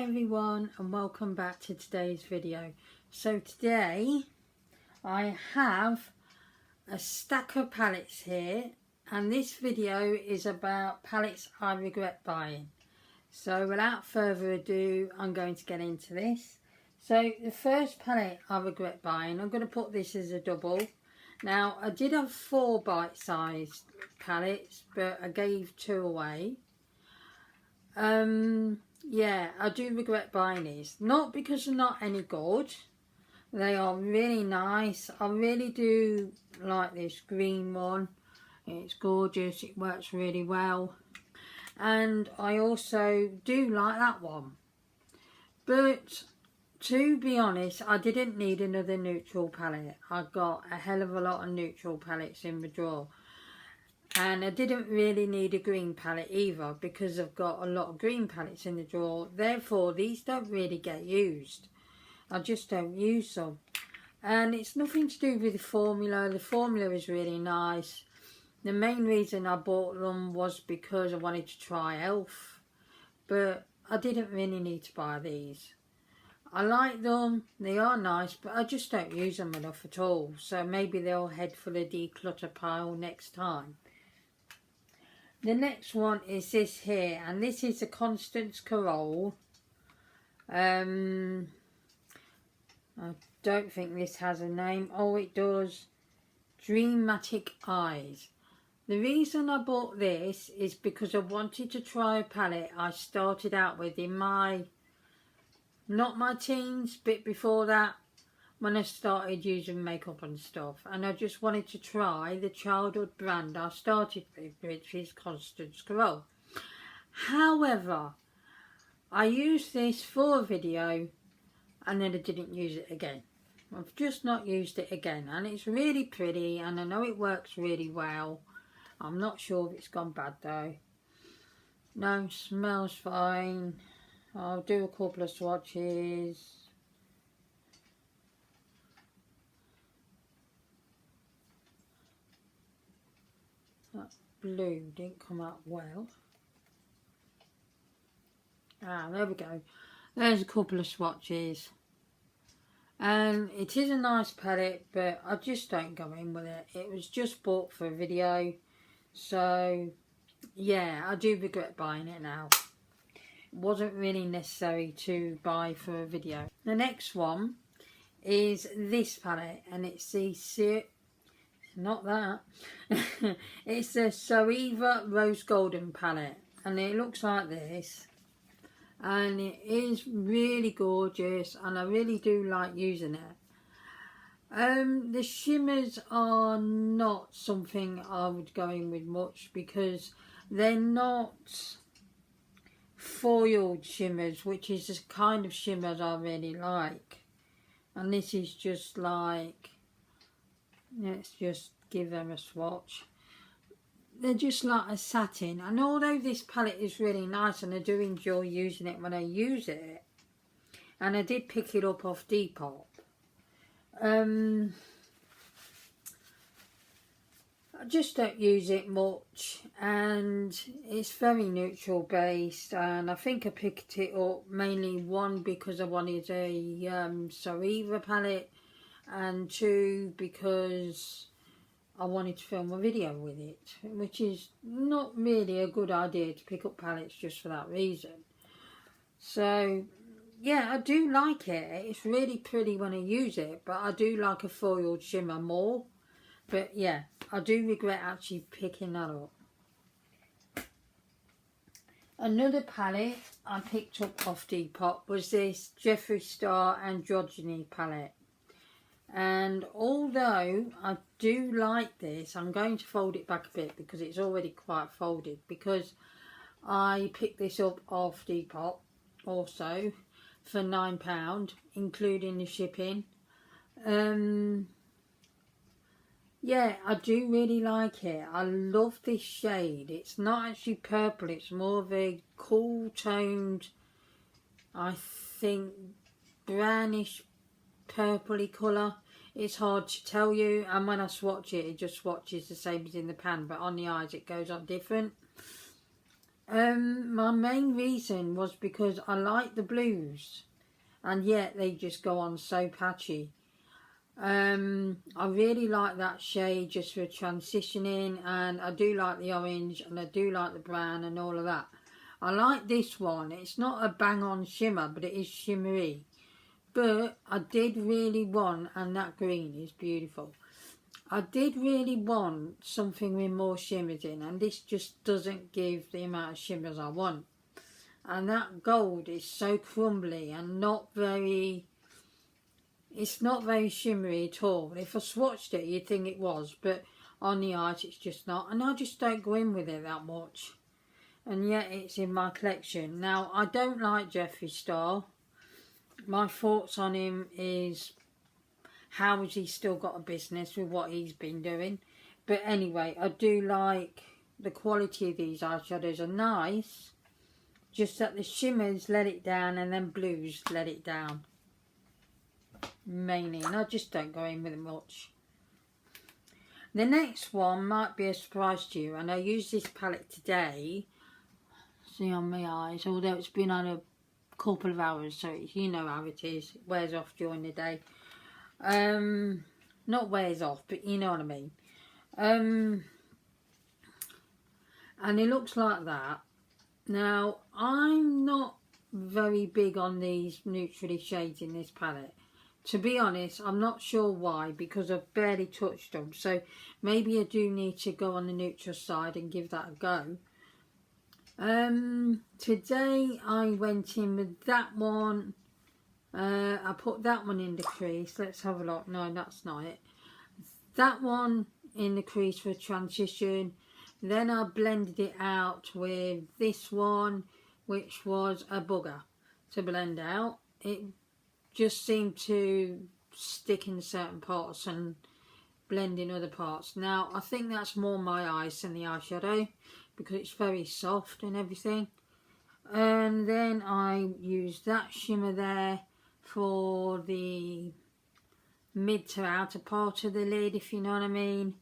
everyone, and welcome back to today's video. So today I have a stack of palettes here, and this video is about palettes I regret buying. So without further ado, I'm going to get into this. So the first palette I regret buying, I'm going to put this as a double. Now I did have 4 bite-sized palettes, but I gave 2 away. Yeah, I do regret buying these. Not because they're not any good. They are really nice. I really do like this green one. It's gorgeous. It works really well. And I also do like that one. But to be honest, I didn't need another neutral palette. I got a hell of a lot of neutral palettes in the drawer. And I didn't really need a green palette either, because I've got a lot of green palettes in the drawer. Therefore, these don't really get used. I just don't use them. And it's nothing to do with the formula. The formula is really nice. The main reason I bought them was because I wanted to try Elf. But I didn't really need to buy these. I like them. They are nice, but I just don't use them enough at all. So maybe they'll head for the declutter pile next time. The next one is this here, and this is a Constance Carole. I don't think this has a name. Oh, it does. Dreamatic Eyes. The reason I bought this is because I wanted to try a palette I started out with in not my teens, but before that, when I started using makeup and stuff, and I just wanted to try the childhood brand I started with, which is Constance Carole. However, I used this for a video and then I didn't use it again. I've just not used it again, and it's really pretty and I know it works really well. I'm not sure if it's gone bad though. No, smells fine. I'll do a couple of swatches. That blue didn't come out well. There we go. There's a couple of swatches. And it is a nice palette, but I just don't go in with it. It was just bought for a video. So, yeah, I do regret buying it now. It wasn't really necessary to buy for a video. The next one is this palette, and it's the not that. It's the Soeva Rose Golden palette, and it looks like this, and it is really gorgeous, and I really do like using it. The shimmers are not something I would go in with much, because they're not foiled shimmers, which is the kind of shimmers I really like. And this is just like, let's just give them a swatch. They're just like a satin, and although this palette is really nice and I do enjoy using it when I use it, and I did pick it up off Depop, I just don't use it much, and it's very neutral based, and I think I picked it up mainly, 1, because I wanted a Soeva palette, and 2, because I wanted to film a video with it, which is not really a good idea to pick up palettes just for that reason. So yeah, I do like it. It's really pretty when I use it, but I do like a foiled shimmer more. But yeah, I do regret actually picking that up. Another palette I picked up off Depop was this Jeffree Star Androgyny palette. And although I do like this, I'm going to fold it back a bit because it's already quite folded, because I picked this up off Depop also for £9, including the shipping. Yeah, I do really like it. I love this shade. It's not actually purple, it's more of a cool toned, I think, brownish purpley colour. It's hard to tell you, and when I swatch it, it just swatches the same as in the pan, but on the eyes it goes on different. My main reason was because I like the blues, and yet they just go on so patchy. I really like that shade just for transitioning, and I do like the orange, and I do like the brown and all of that. I like this one. It's not a bang on shimmer, but it is shimmery. But I did really want, and that green is beautiful, I did really want something with more shimmers in, and this just doesn't give the amount of shimmers I want. And that gold is so crumbly and it's not very shimmery at all. If I swatched it, you'd think it was, but on the eyes it's just not. And I just don't go in with it that much. And yet it's in my collection. Now, I don't like Jeffree Star. My thoughts on him is, how has he still got a business with what he's been doing? But anyway, I do like the quality of these eyeshadows are nice. Just that the shimmers let it down, and then blues let it down. Mainly, and I just don't go in with it much. The next one might be a surprise to you, and I used this palette today. See on my eyes, although it's been on a couple of hours, so you know how it is. It wears off during the day. Not wears off, but you know what I mean. And it looks like that. Now, I'm not very big on these neutrally shades in this palette. To be honest, I'm not sure why, because I've barely touched them. So maybe I do need to go on the neutral side and give that a go. Today I went in with that one. I put that one in the crease. Let's have a look. No, that's not it. That one in the crease for transition. Then I blended it out with this one, which was a bugger to blend out. It just seemed to stick in certain parts and blend in other parts. Now, I think that's more my eyes than the eyeshadow, because it's very soft and everything. And then I used that shimmer there for the mid to outer part of the lid, if you know what I mean.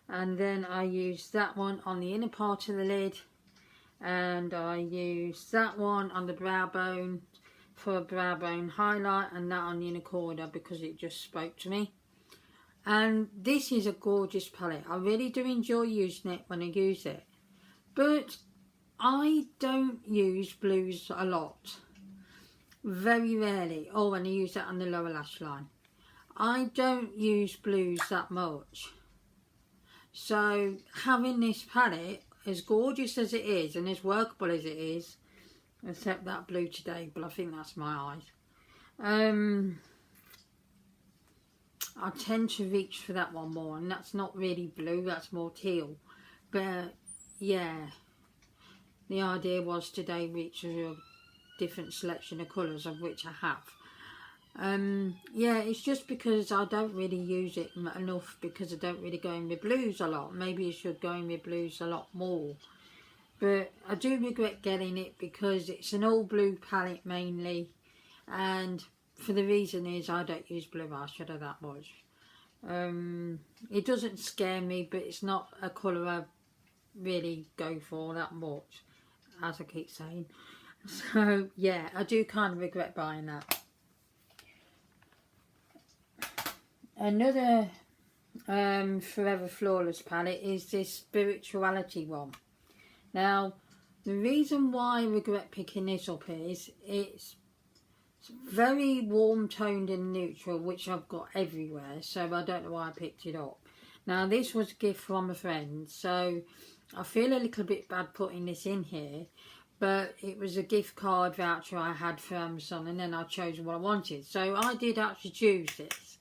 And then I used that one on the inner part of the lid, and I used that one on the brow bone for a brow bone highlight, and that on the inner corner because it just spoke to me. And this is a gorgeous palette. I really do enjoy using it when I use it, but I don't use blues a lot. Very rarely. Or when I use it on the lower lash line. I don't use blues that much. So having this palette, as gorgeous as it is and as workable as it is, except that blue today, but I think that's my eyes, I tend to reach for that one more, and that's not really blue, that's more teal. But yeah, the idea was today reach for a different selection of colours, of which I have. Yeah, it's just because I don't really use it enough, because I don't really go in with blues a lot. Maybe I should go in with blues a lot more. But I do regret getting it because it's an all blue palette mainly, and for the reason is I don't use blue eyeshadow that much. It doesn't scare me, but it's not a colour I really go for that much, as I keep saying. So yeah, I do kind of regret buying that. Another Forever Flawless palette is this Spirituality one. Now, the reason why I regret picking this up is it's very warm toned and neutral, which I've got everywhere, so I don't know why I picked it up. Now, this was a gift from a friend, so I feel a little bit bad putting this in here, but it was a gift card voucher I had for Amazon, and then I chose what I wanted. So I did actually choose this.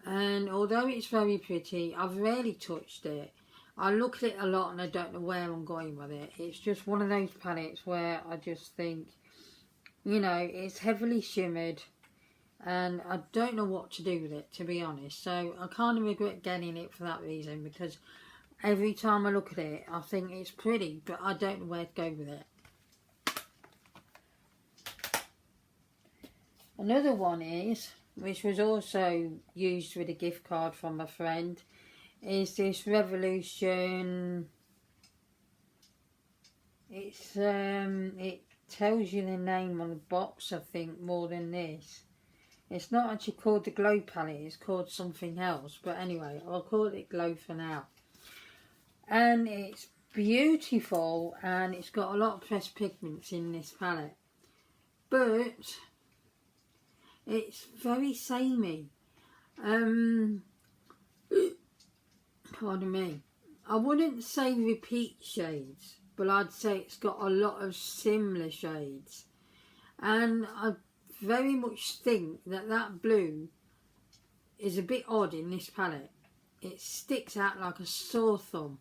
And although it's very pretty, I've rarely touched it. I look at it a lot and I don't know where I'm going with it. It's just one of those palettes where I just think, you know, it's heavily shimmered and I don't know what to do with it, to be honest. So I kind of regret getting it for that reason, because every time I look at it I think it's pretty, but I don't know where to go with it. Another one is, which was also used with a gift card from a friend, is this Revolution it tells you the name on the box, I think, more than this. It's not actually called the Glow palette, it's called something else, but anyway, I'll call it Glow for now. And it's beautiful, and it's got a lot of pressed pigments in this palette, but it's very samey. Pardon me. I wouldn't say repeat shades, but I'd say it's got a lot of similar shades, and I very much think that that blue is a bit odd in this palette. It sticks out like a sore thumb.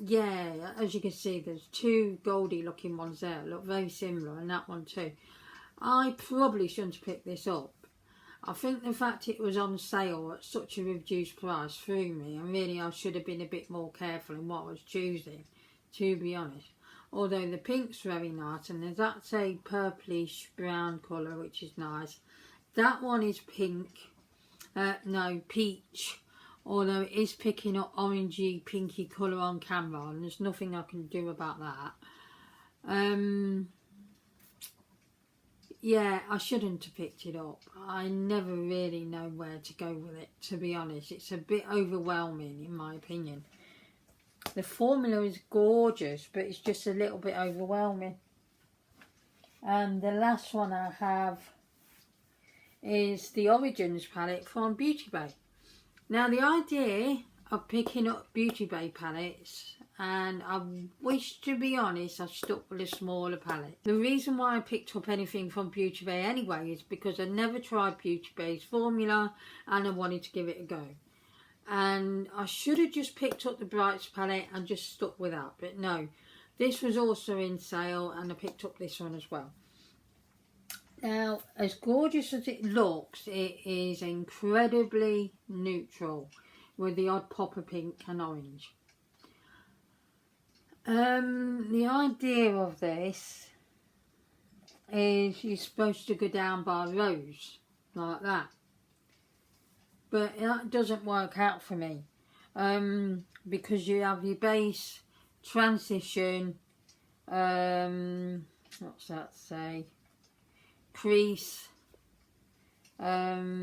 Yeah, as you can see, there's two goldy looking ones there, look very similar, and that one too. I probably shouldn't have picked this up. I think the fact it was on sale at such a reduced price threw me, and really I should have been a bit more careful in what I was choosing, to be honest. Although the pink's very nice, and that's a purplish brown colour, which is nice. That one is pink, no, peach, although it is picking up orangey, pinky colour on camera, and there's nothing I can do about that. Yeah, I shouldn't have picked it up. I never really know where to go with it, to be honest. It's a bit overwhelming, in my opinion. The formula is gorgeous, but it's just a little bit overwhelming. And the last one I have is the Origins palette from Beauty Bay. Now, the idea of picking up Beauty Bay palettes, and I wish, to be honest, I stuck with a smaller palette. The reason why I picked up anything from Beauty Bay anyway is because I never tried Beauty Bay's formula and I wanted to give it a go. And I should have just picked up the Brights palette and just stuck with that, but no, this was also in sale and I picked up this one as well. Now, as gorgeous as it looks, it is incredibly neutral with the odd pop of pink and orange. The idea of this is you're supposed to go down by rows like that, but that doesn't work out for me, because you have your base, transition, what's that say, crease, liner.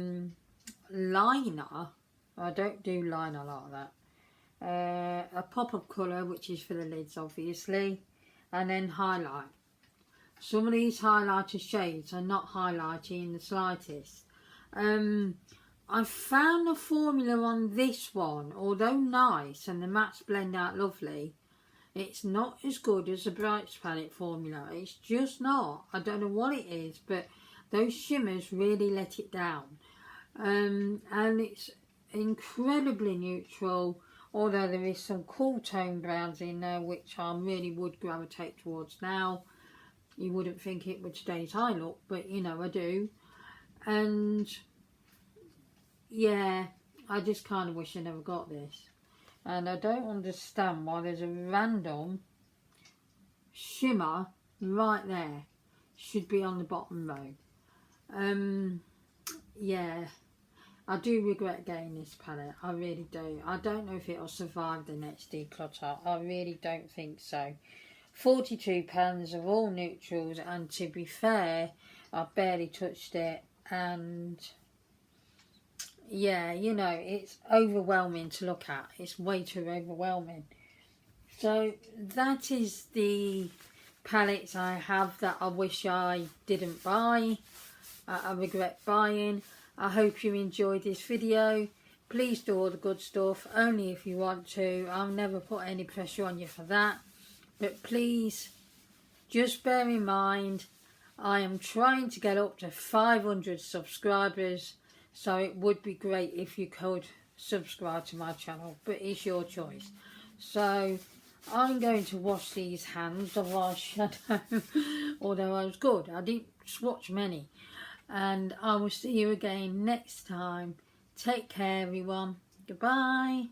I don't do liner like that. A pop of colour, which is for the lids obviously, and then highlight. Some of these highlighter shades are not highlighting in the slightest. I found the formula on this one, although nice and the mattes blend out lovely, it's not as good as the Brights palette formula. It's just not. I don't know what it is, but those shimmers really let it down. And it's incredibly neutral, although there is some cool tone browns in there which I really would gravitate towards now. You wouldn't think it with today's eye look, but you know I do. And yeah, I just kind of wish I never got this. And I don't understand why there's a random shimmer right there. Should be on the bottom row. Yeah, I do regret getting this palette, I really do. I don't know if it'll survive the next declutter. I really don't think so. £42 of all neutrals, and to be fair, I barely touched it, and yeah, you know, it's overwhelming to look at. It's way too overwhelming. So that is the palettes I have that I wish I didn't buy. I regret buying. I hope you enjoyed this video. Please do all the good stuff, only if you want to. I'll never put any pressure on you for that. But please, just bear in mind, I am trying to get up to 500 subscribers. So it would be great if you could subscribe to my channel, but it's your choice. So I'm going to wash these hands of eyeshadow, although I was good. I didn't swatch many. And I will see you again next time. Take care, everyone. Goodbye.